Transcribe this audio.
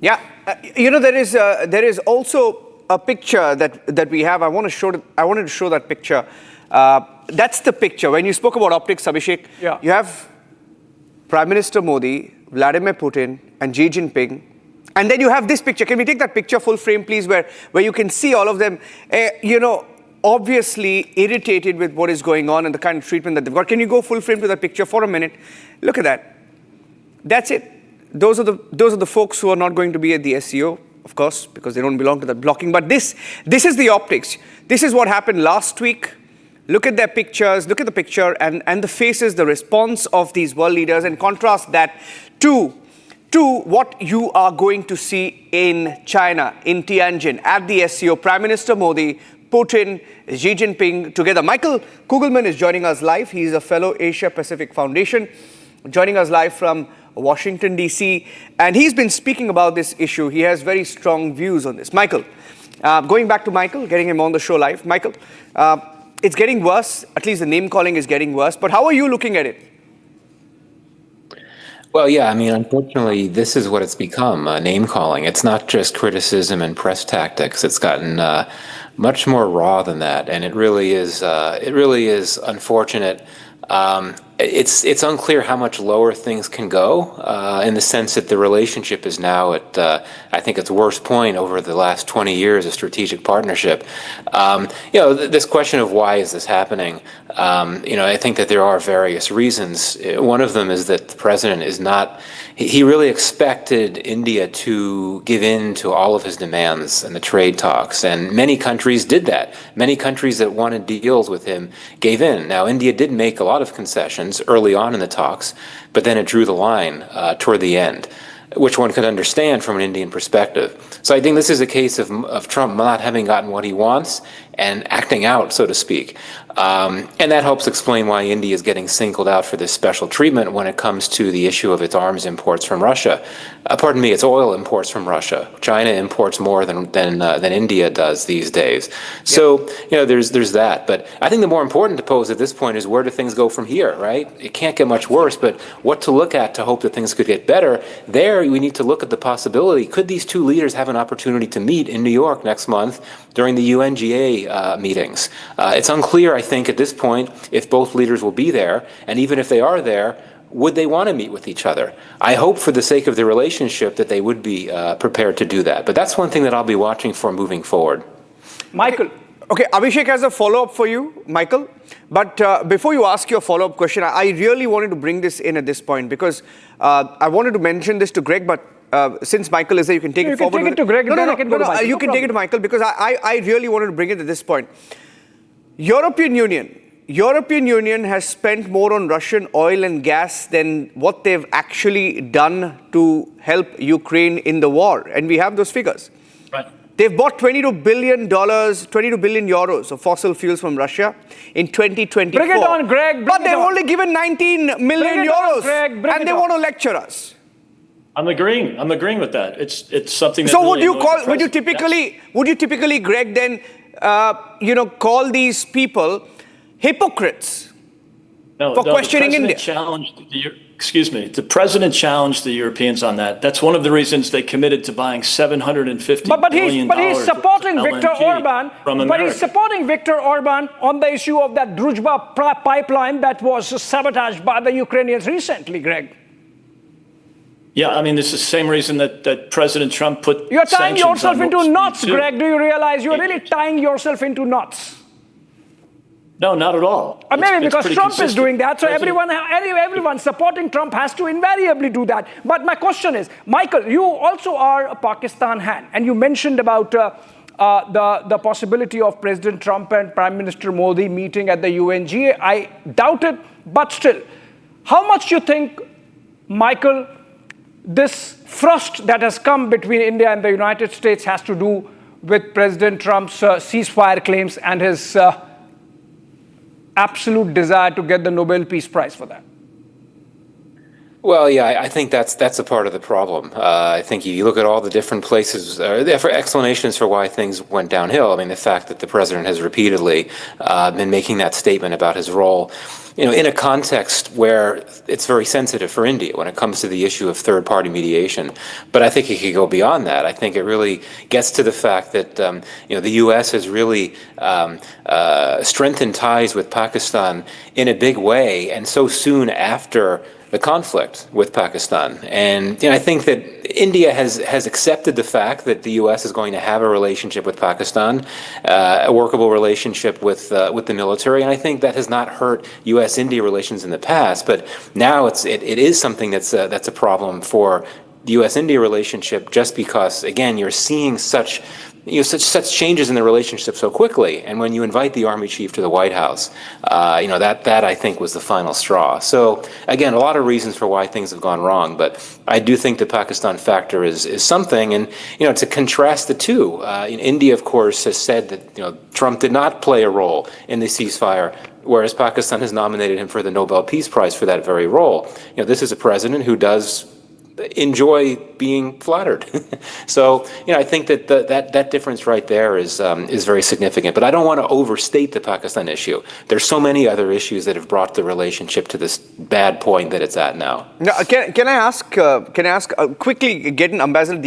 Yeah, there is also a picture that we have. I wanted to show that picture. That's the picture. When you spoke about optics, Abhishek, you have Prime Minister Modi, Vladimir Putin, and Xi Jinping. And then you have this picture. Can we take that picture full frame, please, where you can see all of them, obviously irritated with what is going on and the kind of treatment that they've got. Can you go full frame to that picture for a minute? Look at that. That's it. Those are the folks who are not going to be at the SCO, of course, because they don't belong to that blocking. But this is the optics. This is what happened last week. Look at their pictures. Look at the picture and the faces, the response of these world leaders, and contrast that to what you are going to see in China, in Tianjin, at the SCO. Prime Minister Modi, Putin, Xi Jinping together. Michael Kugelman is joining us live. He is a fellow Asia Pacific Foundation, joining us live from Washington, D.C. And he's been speaking about this issue. He has very strong views on this. Michael, going back to Michael, getting him on the show live. Michael, it's getting worse. At least the name calling is getting worse. But how are you looking at it? Well, yeah, I mean, unfortunately, this is what it's become, name calling. It's not just criticism and press tactics. It's gotten much more raw than that. And it really is unfortunate. It's unclear how much lower things can go, in the sense that the relationship is now at, I think, its worst point over the last 20 years of strategic partnership. This question of why is this happening, I think that there are various reasons. One of them is that the president is not, he really expected India to give in to all of his demands in the trade talks, and many countries did that. Many countries that wanted deals with him gave in. Now, India did make a lot of concessions early on in the talks, but then it drew the line toward the end, which one could understand from an Indian perspective. So I think this is a case of Trump not having gotten what he wants and acting out, so to speak. And that helps explain why India is getting singled out for this special treatment when it comes to the issue of its arms imports from Russia. Its oil imports from Russia. China imports more than India does these days. So, there's that. But I think the more important to pose at this point is, where do things go from here, right? It can't get much worse, but what to look at to hope that things could get better. There, we need to look at the possibility. Could these two leaders have an opportunity to meet in New York next month during the UNGA meetings? It's unclear, I think, at this point, if both leaders will be there, and even if they are there, would they want to meet with each other? I hope, for the sake of the relationship, that they would be prepared to do that. But that's one thing that I'll be watching for moving forward. Michael. Okay, Abhishek has a follow-up for you, Michael. But before you ask your follow-up question, I really wanted to bring this in at this point, because I wanted to mention this to Greg, but since Michael is there, you can take it forward. You can take it to Greg, then I can go to Michael. You can take it to Michael, because I really wanted to bring it at this point. European Union has spent more on Russian oil and gas than what they've actually done to help Ukraine in the war. And we have those figures. Right. They've bought $22 billion euros of fossil fuels from Russia in 2024. Bring it on, Greg. But they've only given 19 million euros. And they want to lecture us. I'm agreeing with that. It's something that. So really would you typically, Greg, then call these people hypocrites for questioning India? The president challenged the Europeans on that. That's one of the reasons they committed to buying $750 billion. But he's supporting Viktor Orban. But he's supporting Viktor Orban on the issue of that Druzhba pipeline that was sabotaged by the Ukrainians recently, Greg. Yeah, I mean, this is the same reason that President Trump put. You're tying yourself into knots, Greg. Do you realize you're really tying yourself into knots? No, not at all. Maybe because Trump is doing that, so everyone supporting Trump has to invariably do that. But my question is, Michael, you also are a Pakistan hand, and you mentioned about the possibility of President Trump and Prime Minister Modi meeting at the UNGA. I doubt it, but still, how much do you think, Michael, this thrust that has come between India and the United States has to do with President Trump's ceasefire claims and his absolute desire to get the Nobel Peace Prize for that? Well, yeah, I think that's a part of the problem. I think you look at all the different places, the explanations for why things went downhill. I mean, the fact that the president has repeatedly been making that statement about his role, in a context where it's very sensitive for India when it comes to the issue of third-party mediation. But I think it could go beyond that. I think it really gets to the fact that the U.S. has really strengthened ties with Pakistan in a big way, and so soon after the conflict with Pakistan. And I think that India has accepted the fact that the U.S. is going to have a relationship with Pakistan, a workable relationship with the military, and I think that has not hurt U.S.-India relations in the past. But now it is something that's a problem for the U.S.-India relationship, just because, again, you're seeing such changes in the relationship so quickly, and when you invite the army chief to the White House, that I think was the final straw. So again, a lot of reasons for why things have gone wrong, but I do think the Pakistan factor is something, and to contrast the two, India, of course, has said that Trump did not play a role in the ceasefire, whereas Pakistan has nominated him for the Nobel Peace Prize for that very role. This is a president who does enjoy being flattered. So, I think that difference right there is very significant. But I don't want to overstate the Pakistan issue. There's so many other issues that have brought the relationship to this bad point that it's at now. Now, can I ask quickly, get Ambassador